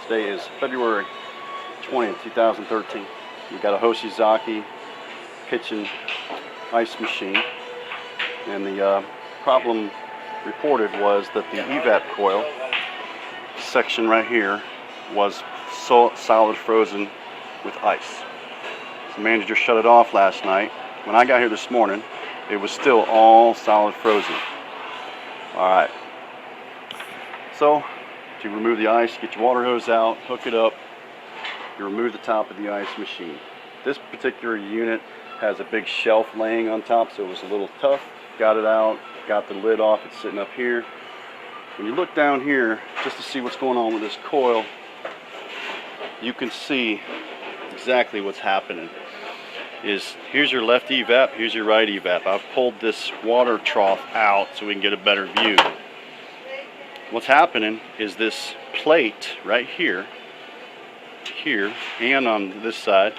Today is February 20th, 2013. We've got a Hoshizaki kitchen ice machine, and the problem reported was that the evap coil section right here was solid frozen with ice. The manager shut it off last night. When I got here this morning, it was still all solid frozen. Alright, so to remove the ice, get your water hose out, hook it up, you remove the top of the ice machine. This particular unit has a big shelf laying on top, so it was a little tough. Got it out, got the lid off, it's sitting up here. When you look down here, just to see what's going on with this coil, you can see exactly what's happening. Here's your left evap, here's your right evap. I've pulled this water trough out so we can get a better view. What's happening is this plate right here, and on this side,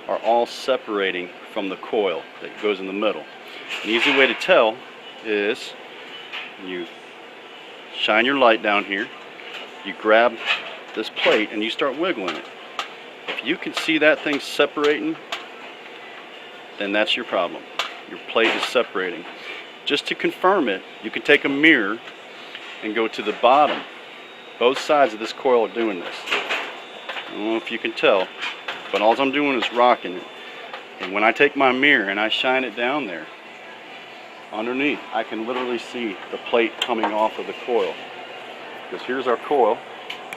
are all separating from the coil that goes in the middle. An easy way to tell is you shine your light down here, you grab this plate and you start wiggling it. If you can see that thing separating, then that's your problem. Your plate is separating. Just to confirm it, you can take a mirror and go to the bottom. Both sides of this coil are doing this. I don't know if you can tell, but all I'm doing is rocking it. And when I take my mirror and I shine it down there, underneath, I can literally see the plate coming off of the coil. Because here's our coil,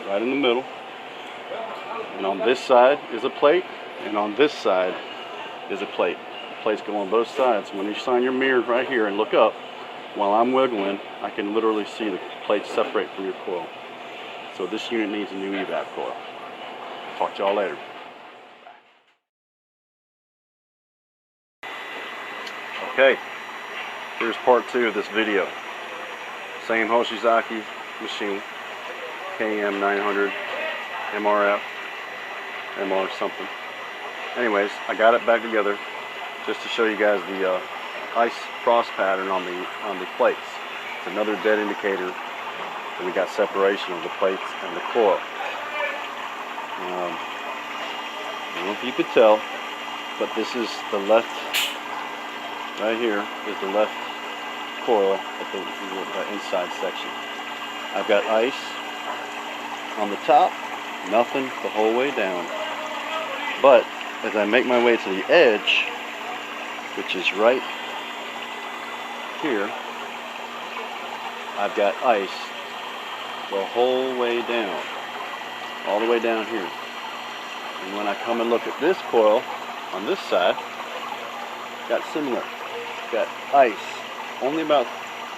right in the middle. And on this side is a plate, and on this side is a plate. The plates go on both sides. When you shine your mirror right here and look up, while I'm wiggling, I can literally see the plates separate from your coil. So this unit needs a new evap coil. Talk to y'all later. Okay, here's part 2 of this video. Same Hoshizaki machine, KM-900MRH, MR something. Anyways, I got it back together just to show you guys the ice frost pattern on the plates. It's another dead indicator that we got separation of the plates and the coil. I don't know if you could tell, but this is the left, right here is the left coil at the inside section. I've got ice on the top, nothing the whole way down. But as I make my way to the edge, which is right here, I've got ice the whole way down, all the way down here. And when I come and look at this coil on this side, got similar. Got ice only about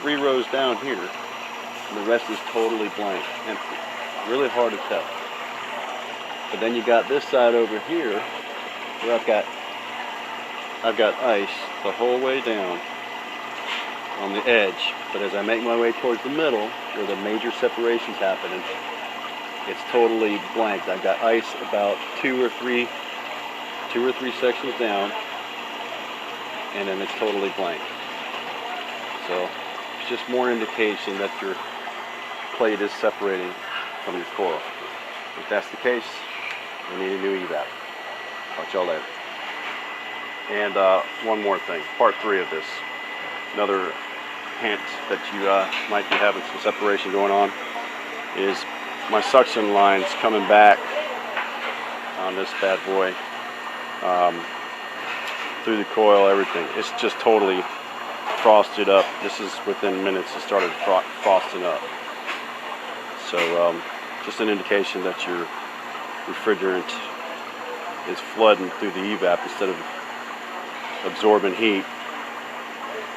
3 rows down here, and the rest is totally blank, empty. Really hard to tell. But then you got this side over here where I've got ice the whole way down on the edge, but as I make my way towards the middle where the major separation's happening, it's totally blank. I've got ice about two or three sections down, and then it's totally blank. So it's just more indication that your plate is separating from your coil. If that's the case, we need a new evap. Talk to y'all later. And one more thing, part 3 of this. Another hint that you might be having some separation going on is my suction lines coming back on this bad boy through the coil, everything. It's just totally frosted up. This is within minutes it started frosting up. So just an indication that your refrigerant is flooding through the evap instead of absorbing heat,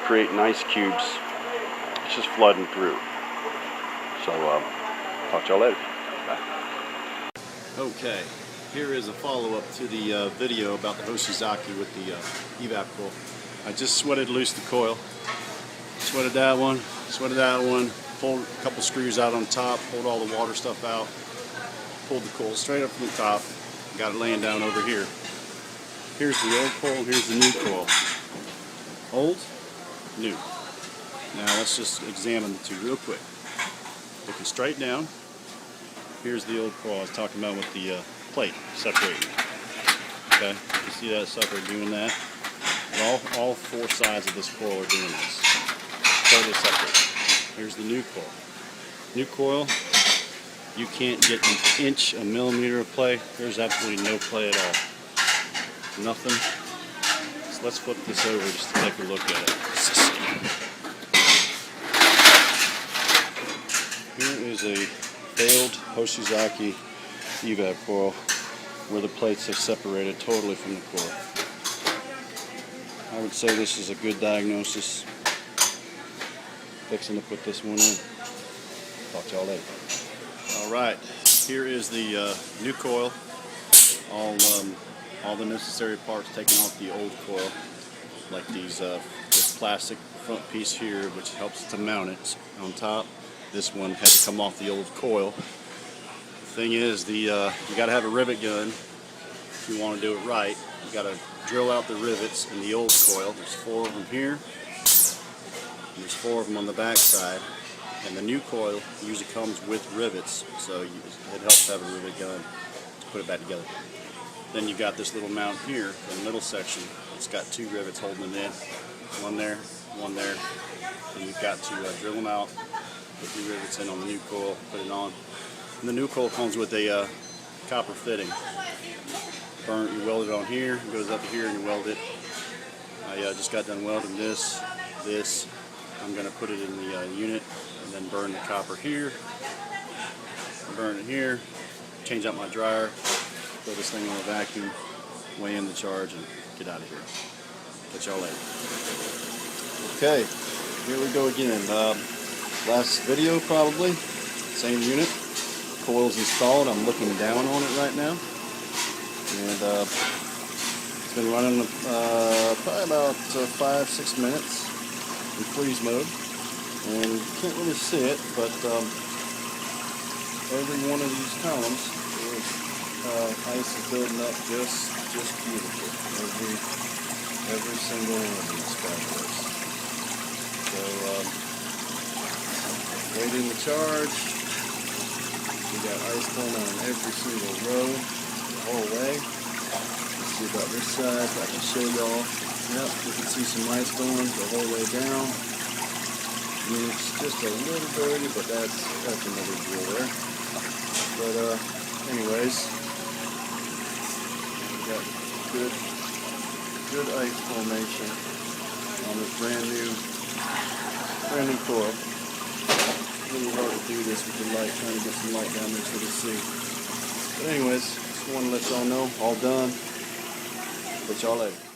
creating ice cubes. It's just flooding through. So talk to y'all later. Bye. Okay, here is a follow-up to the video about the Hoshizaki with the evap coil. I just sweated loose the coil. Sweated that one, pulled a couple screws out on top, pulled all the water stuff out, pulled the coil straight up from the top, got it laying down over here. Here's the old coil, here's the new coil. Old, new. Now let's just examine the two real quick. Looking straight down, here's the old coil I was talking about with the plate separating. Okay, you see that sucker doing that? All four sides of this coil are doing this. Totally separate. Here's the new coil. New coil, you can't get an inch, a millimeter of play. There's absolutely no play at all. Nothing. So let's flip this over just to take a look at it. Here is a failed Hoshizaki evap coil where the plates have separated totally from the coil. I would say this is a good diagnosis. Fixing to put this one in. Talk to y'all later. Alright, here is the new coil. All the necessary parts taken off the old coil, like this plastic front piece here, which helps to mount it on top. This one had to come off the old coil. The thing is, you got to have a rivet gun if you want to do it right. You got to drill out the rivets in the old coil. There's 4 of them here. And there's 4 of them on the back side. And the new coil usually comes with rivets, so it helps to have a rivet gun to put it back together. Then you got this little mount here in the middle section. It's got 2 rivets holding it in. One there, one there. And you've got to drill them out, put the rivets in on the new coil, put it on. And the new coil comes with a copper fitting. You weld it on here, it goes up to here and you weld it. I just got done welding this. I'm going to put it in the unit and then burn the copper here, burn it here, change out my dryer, throw this thing on a vacuum, weigh in the charge, and get out of here. Catch y'all later. Okay, here we go again. Last video probably, same unit, coil's installed. I'm looking down on it right now, and it's been running probably about 5-6 minutes in freeze mode, and you can't really see it, but every one of these columns is ice is building up just beautiful. Every single one of these bad boys. So waiting the charge. We got ice going on every single row the whole way. Let's see about this side. I can show y'all. Yep, you can see some ice going the whole way down. I mean, it's just a little dirty, but that's another deal there. But anyways, we got good ice formation on this brand new coil. It's really hard to do this with the light, trying to get some light down there so to see. But anyways, just want to let y'all know, all done. Catch y'all later.